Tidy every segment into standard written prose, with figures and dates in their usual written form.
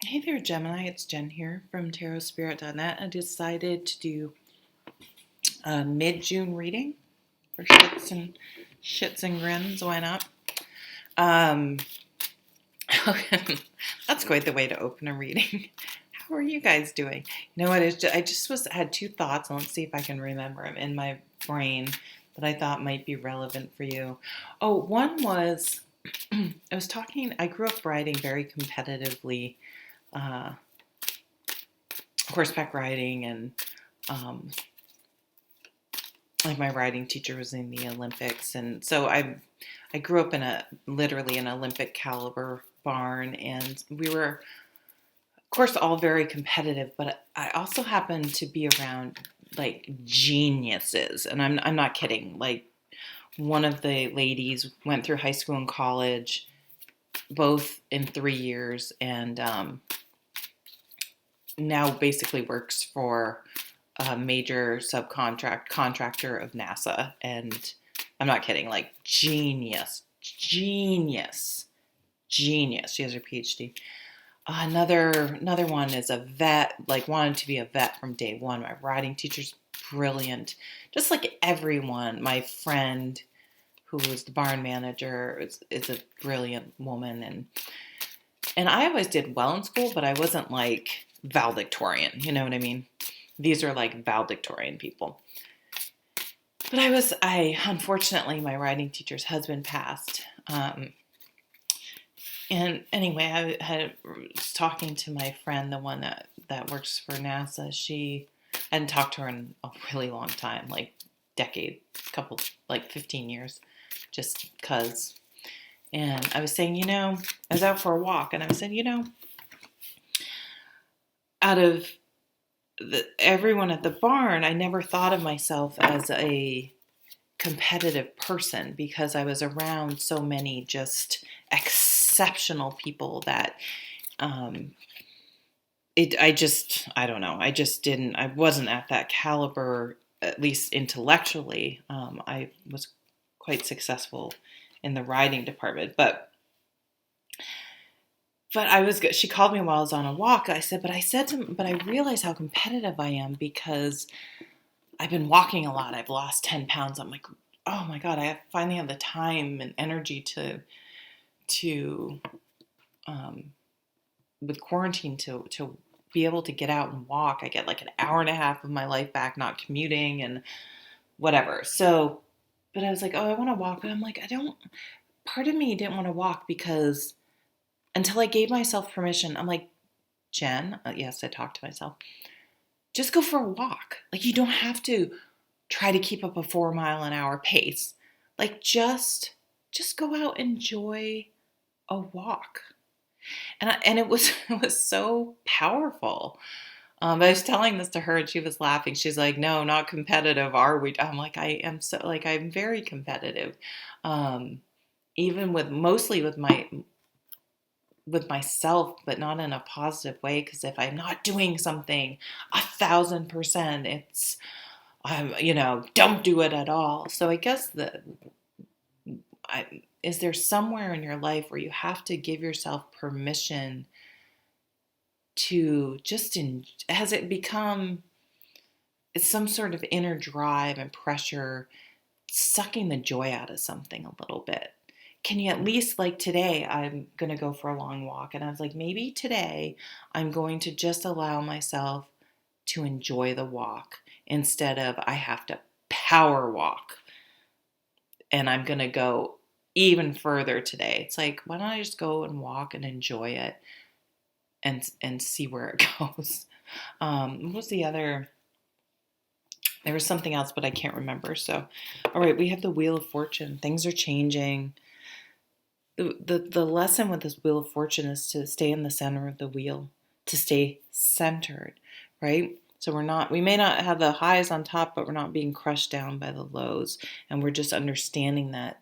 Hey there, Gemini. It's Jen here from tarotspirit.net. I decided to do a mid-June reading for shits and grins. Why not? Um, that's quite the way to open a reading. How are you guys doing? You know what? I just had two thoughts, and let's see if I can remember them in my brain that I thought might be relevant for you. Oh, one was I grew up riding very competitively. Uh, Horseback riding and um, like my riding teacher was in the Olympics, and so I grew up in literally an Olympic caliber barn, and we were of course all very competitive, but I also happened to be around like geniuses, and I'm not kidding. Like one of the ladies went through high school and college both in 3 years, and now basically works for a major contractor of NASA, and I'm not kidding, like genius. She has her PhD. Another one is a vet, like wanted to be a vet from day one. My riding teacher's brilliant, just like everyone. My friend, who was the barn manager, is a brilliant woman, and I always did well in school, but I wasn't like valedictorian. You know what I mean? These are like valedictorian people. But I unfortunately, my writing teacher's husband passed. And anyway, was talking to my friend, the one that works for NASA. I hadn't talked to her in a really long time, like decade, couple, like 15 years, just because. And I was saying, I was out for a walk, and I was saying, out of everyone at the barn, I never thought of myself as a competitive person because I was around so many just exceptional people that I don't know. I wasn't at that caliber, at least intellectually. I was quite successful in the writing department, but she called me while I was on a walk. But I realize how competitive I am because I've been walking a lot. I've lost 10 pounds. I'm like, oh my God, I finally have the time and energy to with quarantine to be able to get out and walk. I get like an hour and a half of my life back, not commuting and whatever. So, but I was like, oh, I want to walk. But I'm like, part of me didn't want to walk because until I gave myself permission, I'm like, Jen, yes, I talked to myself, just go for a walk. Like, you don't have to try to keep up a 4 mile an hour pace. Like, just go out and enjoy a walk. And it was it was so powerful. I was telling this to her and she was laughing. She's like, "No, not competitive, are we?" I'm like, "I am so like I'm very competitive, um, even mostly with myself, but not in a positive way. Because if I'm not doing something 1,000%, it's don't do it at all. So I guess is there somewhere in your life where you have to give yourself permission to has it become it's some sort of inner drive and pressure sucking the joy out of something a little bit? Can you at least, like today, I'm going to go for a long walk, and I was like, maybe today I'm going to just allow myself to enjoy the walk instead of I have to power walk and I'm going to go even further today. It's like, why don't I just go and walk and enjoy it and see where it goes? What was the other? There was something else, but I can't remember. So, all right, we have the Wheel of Fortune. Things are changing. The lesson with this Wheel of Fortune is to stay in the center of the wheel, to stay centered, right? So we may not have the highs on top, but we're not being crushed down by the lows. And we're just understanding that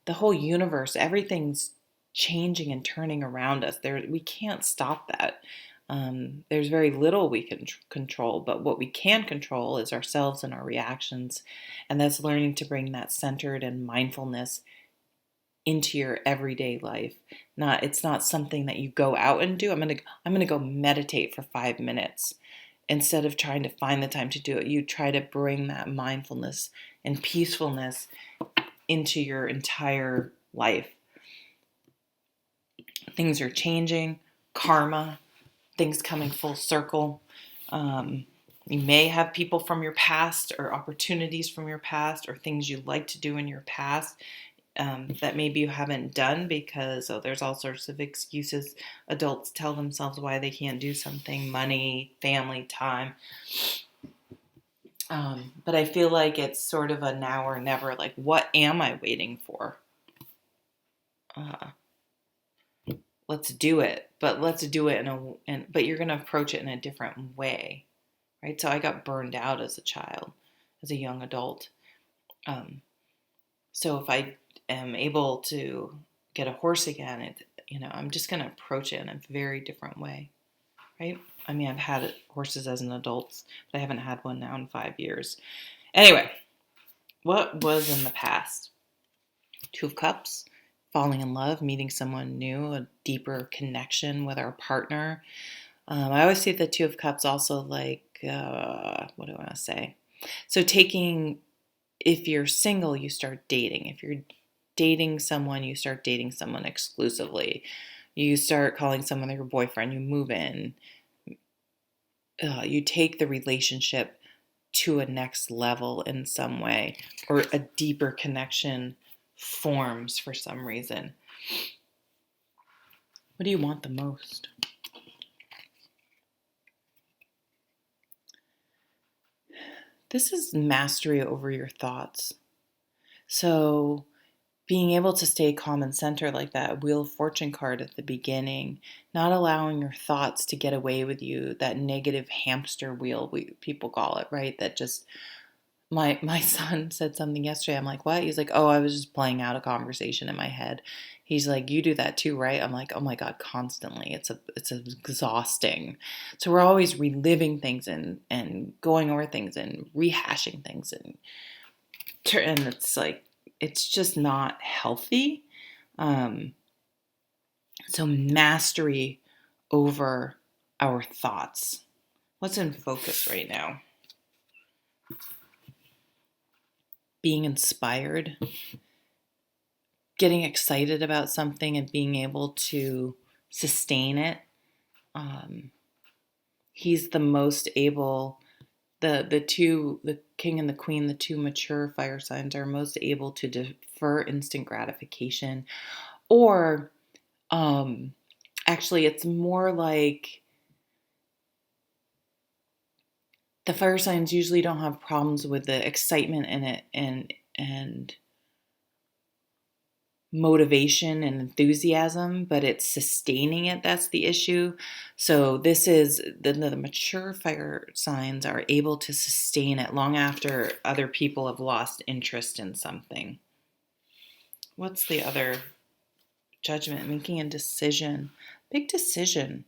the whole universe, everything's changing and turning around us. We can't stop that. There's very little we can control, but what we can control is ourselves and our reactions. And that's learning to bring that centered and mindfulness into your everyday life. It's not something that you go out and do. I'm gonna go meditate for 5 minutes. Instead of trying to find the time to do it, you try to bring that mindfulness and peacefulness into your entire life. Things are changing, karma, things coming full circle. You may have people from your past or opportunities from your past or things you like to do in your past that maybe you haven't done because there's all sorts of excuses adults tell themselves why they can't do something: money, family, time. But I feel like it's sort of a now or never. Like, what am I waiting for? Let's do it, but let's do it but you're going to approach it in a different way, right? So I got burned out as a child, as a young adult. So if I am able to get a horse again, I'm just going to approach it in a very different way, right? I mean, I've had horses as an adult, but I haven't had one now in 5 years. Anyway, what was in the past? Two of Cups, falling in love, meeting someone new, a deeper connection with our partner. I always see the Two of Cups also like, what do I want to say? So if you're single, you start dating. If you're dating someone, you start dating someone exclusively. You start calling someone your boyfriend, you move in. You take the relationship to a next level in some way, or a deeper connection forms for some reason. What do you want the most? This is mastery over your thoughts. So being able to stay calm and center like that Wheel of Fortune card at the beginning, not allowing your thoughts to get away with you, that negative hamster wheel, people call it, right? That just, my son said something yesterday. I'm like, what? He's like, oh, I was just playing out a conversation in my head. He's like, you do that too, right? I'm like, oh my God, constantly. It's exhausting. So we're always reliving things and going over things and rehashing things and it's like, it's just not healthy. So mastery over our thoughts. What's in focus right now? Being inspired, getting excited about something and being able to sustain it. He's the most able, the king and the queen, the two mature fire signs are most able to defer instant gratification, or actually it's more like the fire signs usually don't have problems with the excitement in it and motivation and enthusiasm, but it's sustaining it that's the issue. So this is the mature fire signs are able to sustain it long after other people have lost interest in something. What's the other? Judgment, making a decision, big decision.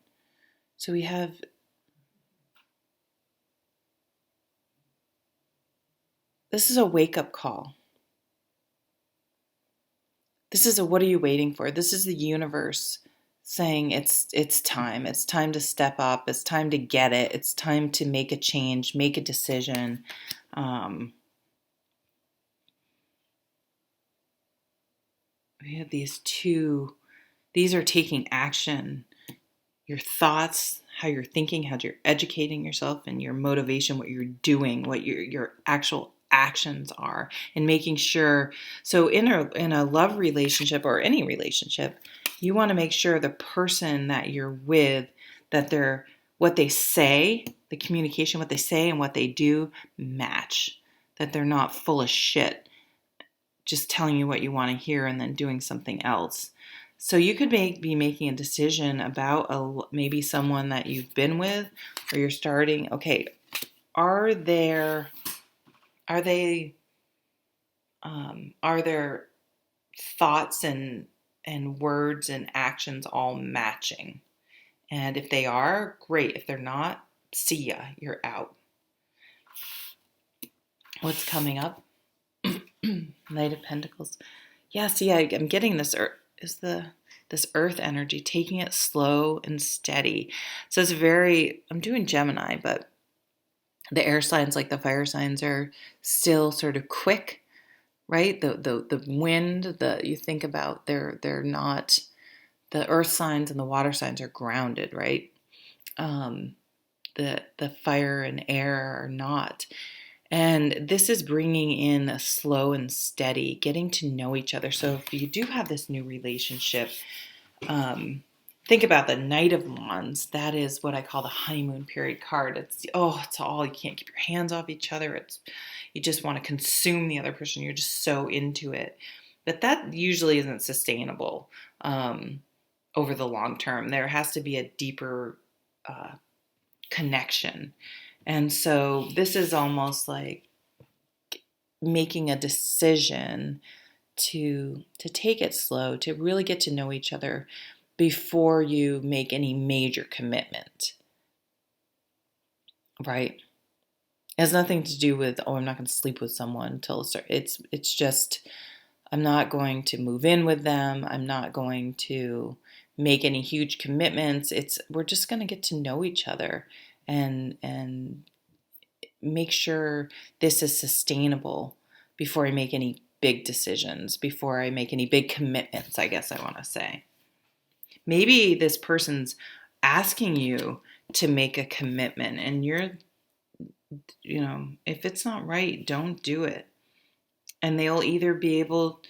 So we have this is a wake-up call. This is a what are you waiting for? This is the universe saying it's time. It's time to step up. It's time to get it. It's time to make a change, make a decision. We have these two. These are taking action. Your thoughts, how you're thinking, how you're educating yourself, and your motivation, what you're doing, what your actual actions are, and making sure. So in a love relationship or any relationship, you want to make sure the person that you're with, that what they say, the communication, what they say and what they do match, that they're not full of shit, just telling you what you want to hear and then doing something else. So you could be making a decision about maybe someone that you've been with, or you're starting. Okay, are their thoughts and words and actions all matching? And if they are, great. If they're not, see ya. You're out. What's coming up? Knight of Pentacles. Yeah, see, I'm getting this this earth energy, taking it slow and steady. So it's very, I'm doing Gemini, but the air signs like the fire signs are still sort of quick, right? The wind, you think about, they're not, the earth signs and the water signs are grounded, right? Um, the fire and air are not. And this is bringing in a slow and steady, getting to know each other. So if you do have this new relationship, think about the Knight of Wands. That is what I call the honeymoon period card. It's all, you can't keep your hands off each other. It's, you just want to consume the other person. You're just so into it. But that usually isn't sustainable over the long term. There has to be a deeper connection. And so this is almost like making a decision to take it slow, to really get to know each other before you make any major commitment, right? It has nothing to do with, oh, I'm not going to sleep with someone until it's just, I'm not going to move in with them. I'm not going to make any huge commitments. We're just going to get to know each other and make sure this is sustainable before I make any big decisions, before I make any big commitments, I guess I want to say. Maybe this person's asking you to make a commitment and if it's not right, don't do it. And they'll either be able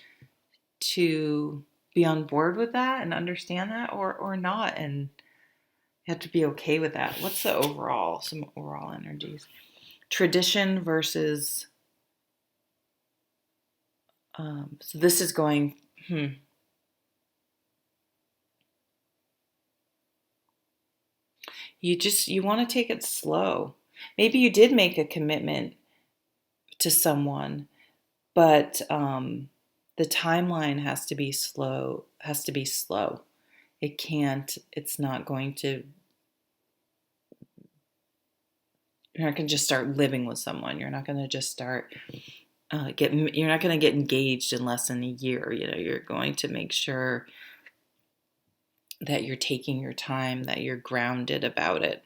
to be on board with that and understand that or not. And you have to be okay with that. What's some overall energies? Tradition versus, so this is going, you want to take it slow. Maybe you did make a commitment to someone, but the timeline has to be slow. It's not going to, you're not going to just start living with someone. You're not going to just start you're not going to get engaged in less than a year. You're going to make sure that you're taking your time, that you're grounded about it.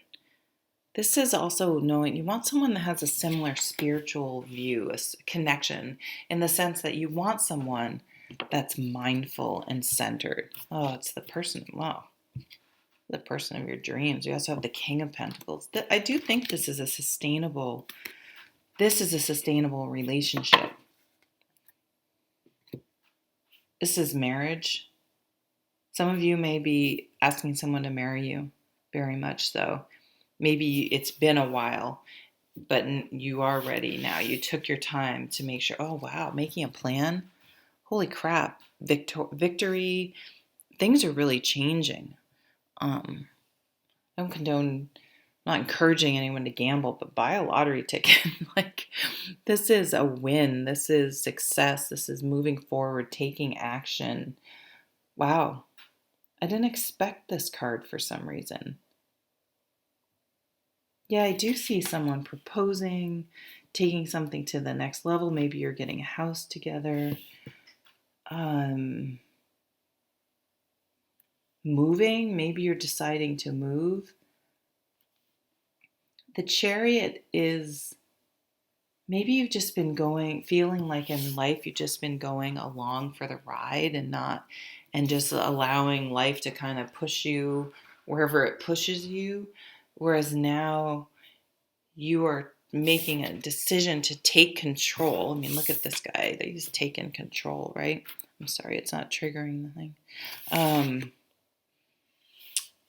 This is also knowing you want someone that has a similar spiritual view, a connection, in the sense that you want someone that's mindful and centered. Oh, it's the person of your dreams. You also have the King of Pentacles. I do think this is a sustainable relationship. This is marriage. Some of you may be asking someone to marry you, very much so. Maybe it's been a while, but you are ready now. You took your time to make sure, oh, wow, making a plan. Holy crap. Victory. Things are really changing. I don't condone, not encouraging anyone to gamble, but buy a lottery ticket. Like, this is a win. This is success. This is moving forward, taking action. Wow. I didn't expect this card for some reason. Yeah, I do see someone proposing, taking something to the next level. Maybe you're getting a house together. Moving, maybe you're deciding to move. The Chariot is, maybe you've just been feeling like in life you've just been going along for the ride and just allowing life to kind of push you wherever it pushes you. Whereas now you are making a decision to take control. I mean, look at this guy. He's taken control, right? I'm sorry, it's not triggering the thing.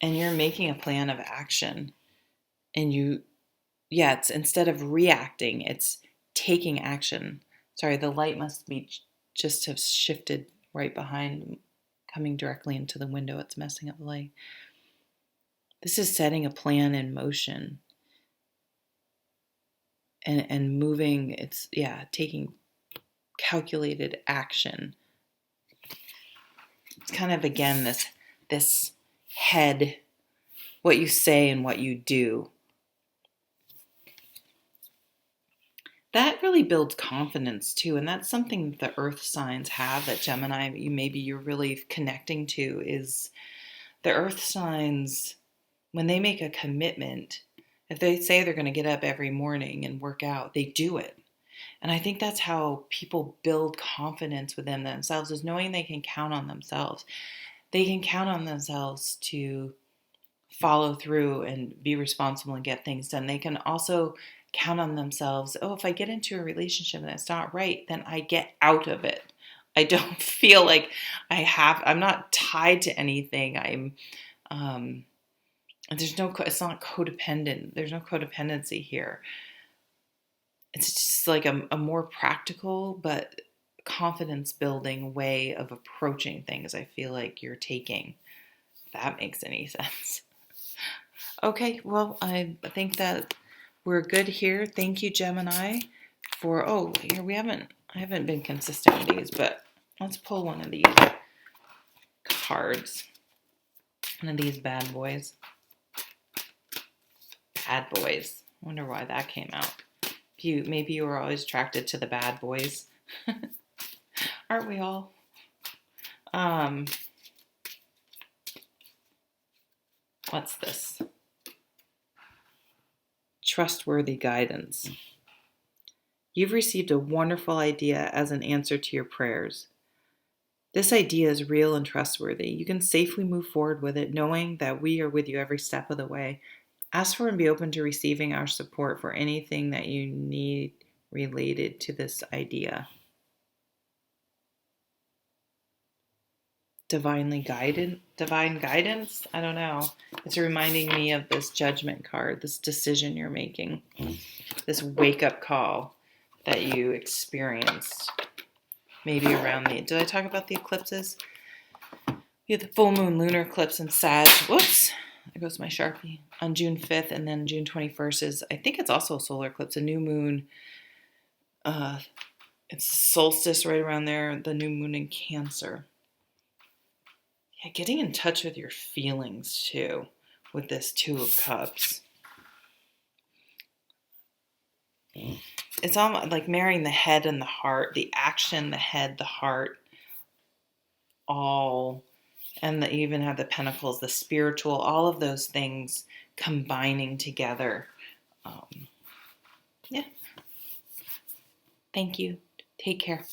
And you're making a plan of action. And it's instead of reacting, it's taking action. Sorry, the light must be just have shifted right behind, coming directly into the window. It's messing up the light. This is setting a plan in motion. And moving, taking calculated action. It's kind of, again, this head, what you say and what you do. That really builds confidence too, and that's something that the earth signs have that Gemini maybe you're really connecting to is the earth signs when they make a commitment, if they say they're going to get up every morning and work out, they do it. And I think that's how people build confidence within themselves is knowing they can count on themselves. They can count on themselves to follow through and be responsible and get things done. They can also count on themselves. Oh, if I get into a relationship and it's not right, then I get out of it. I don't feel like I'm not tied to anything. It's not codependent. There's no codependency here. It's just like a more practical but confidence building way of approaching things. I feel like you're taking, if that makes any sense. Okay, well, I think that we're good here. Thank you, Gemini, here I haven't been consistent with these, but let's pull one of these cards. One of these bad boys. Bad boys. I wonder why that came out. Maybe you were always attracted to the bad boys. Aren't we all? What's this? Trustworthy guidance. You've received a wonderful idea as an answer to your prayers. This idea is real and trustworthy. You can safely move forward with it, knowing that we are with you every step of the way. Ask for and be open to receiving our support for anything that you need related to this idea. Divine guidance? I don't know. It's reminding me of this judgment card, this decision you're making, this wake-up call that you experienced maybe around did I talk about the eclipses? We had the full moon lunar eclipse in Sag. Whoops, there goes my Sharpie. On June 5th, and then June 21st is, I think it's also a solar eclipse, a new moon. It's solstice right around there, the new moon in Cancer. Yeah, getting in touch with your feelings too, with this Two of Cups. It's almost like marrying the head and the heart, the action, the head, the heart, all, and you even have the pentacles, the spiritual, all of those things combining together. Yeah. Thank you. Take care.